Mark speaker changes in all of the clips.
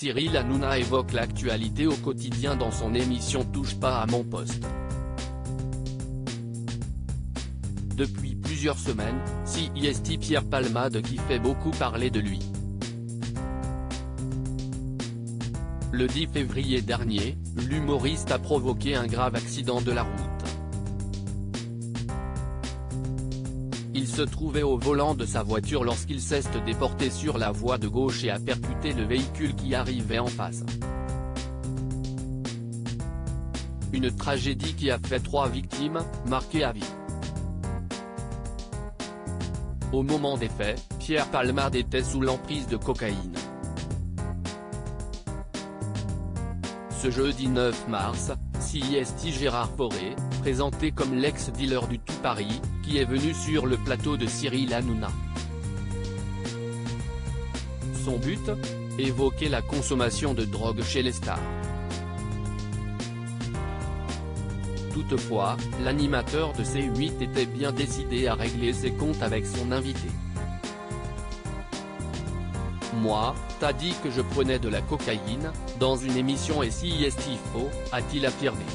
Speaker 1: Cyril Hanouna évoque l'actualité au quotidien dans son émission Touche pas à mon poste. Depuis plusieurs semaines, c'est Pierre Palmade qui fait beaucoup parler de lui. Le 10 février dernier, l'humoriste a provoqué un grave accident de la route. Il se trouvait au volant de sa voiture lorsqu'il s'est déporté sur la voie de gauche et a percuté le véhicule qui arrivait en face. Une tragédie qui a fait 3 victimes, marquées à vie. Au moment des faits, Pierre Palmade était sous l'emprise de cocaïne. Ce jeudi 9 mars, c'est Gérard Fauré, présenté comme l'ex-dealer du Tout Paris, qui est venu sur le plateau de Cyril Hanouna. Son but ? Évoquer la consommation de drogue chez les stars. Toutefois, l'animateur de C8 était bien décidé à régler ses comptes avec son invité. Moi, t'as dit que je prenais de la cocaïne, dans une émission et si est-il faux, a-t-il affirmé.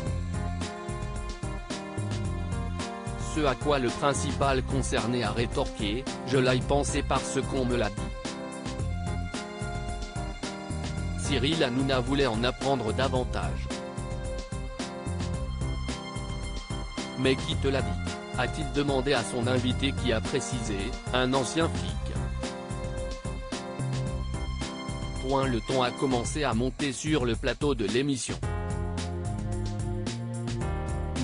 Speaker 1: Ce à quoi le principal concerné a rétorqué, je l'ai pensé parce qu'on me l'a dit. Cyril Hanouna voulait en apprendre davantage. Mais qui te l'a dit ? A-t-il demandé à son invité qui a précisé, un ancien flic. Le ton a commencé à monter sur le plateau de l'émission.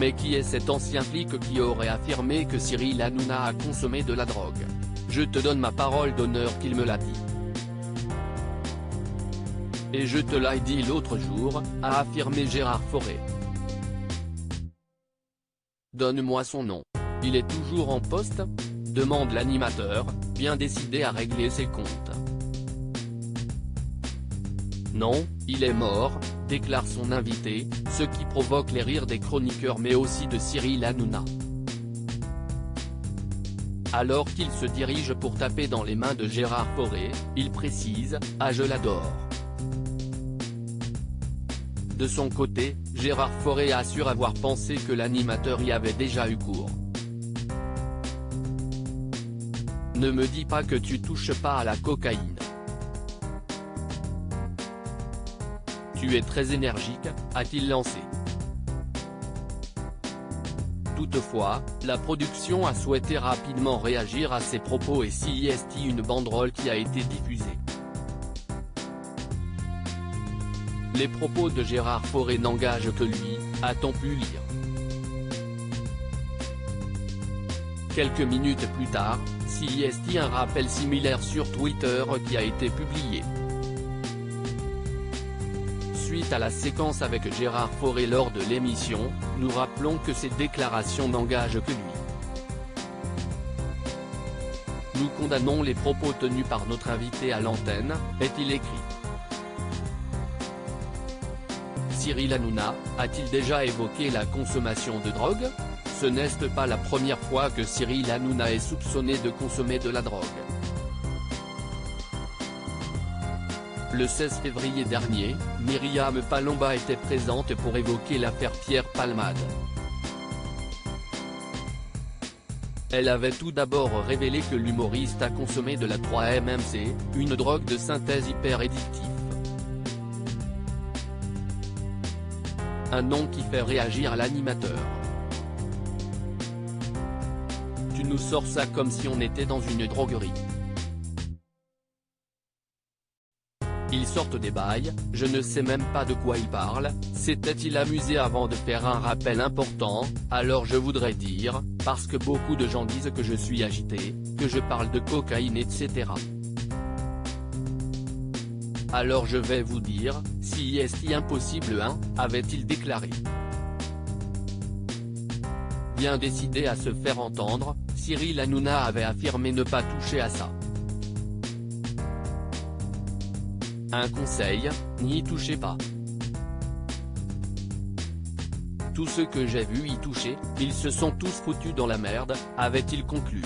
Speaker 1: Mais qui est cet ancien flic qui aurait affirmé que Cyril Hanouna a consommé de la drogue ? Je te donne ma parole d'honneur qu'il me l'a dit. Et je te l'ai dit l'autre jour, a affirmé Gérard Fauré. Donne-moi son nom. Il est toujours en poste ? Demande l'animateur, bien décidé à régler ses comptes. Non, il est mort, déclare son invité, ce qui provoque les rires des chroniqueurs mais aussi de Cyril Hanouna. Alors qu'il se dirige pour taper dans les mains de Gérard Fauré, il précise, « Ah je l'adore ». De son côté, Gérard Fauré assure avoir pensé que l'animateur y avait déjà eu cours. Ne me dis pas que tu touches pas à la cocaïne. Tu es très énergique, a-t-il lancé. Toutefois, la production a souhaité rapidement réagir à ces propos et c'est une banderole qui a été diffusée. Les propos de Gérard Fauré n'engagent que lui, a-t-on pu lire. Quelques minutes plus tard, c'est un rappel similaire sur Twitter qui a été publié. Suite à la séquence avec Gérard Fauré lors de l'émission, nous rappelons que ces déclarations n'engagent que lui. Nous condamnons les propos tenus par notre invité à l'antenne, est-il écrit. Cyril Hanouna, a-t-il déjà évoqué la consommation de drogue ? Ce n'est pas la première fois que Cyril Hanouna est soupçonné de consommer de la drogue. Le 16 février dernier, Myriam Palomba était présente pour évoquer l'affaire Pierre Palmade. Elle avait tout d'abord révélé que l'humoriste a consommé de la 3-MMC, une drogue de synthèse hyper addictive. Un nom qui fait réagir l'animateur. Tu nous sors ça comme si on était dans une droguerie. Ils sortent des bails, je ne sais même pas de quoi ils parlent, s'était-il amusé avant de faire un rappel important, alors je voudrais dire, parce que beaucoup de gens disent que je suis agité, que je parle de cocaïne etc. Alors je vais vous dire, si est impossible hein, avait-il déclaré. Bien décidé à se faire entendre, Cyril Hanouna avait affirmé ne pas toucher à ça. Un conseil, n'y touchez pas. Tous ceux que j'ai vus y toucher, ils se sont tous foutus dans la merde, avait-il conclu.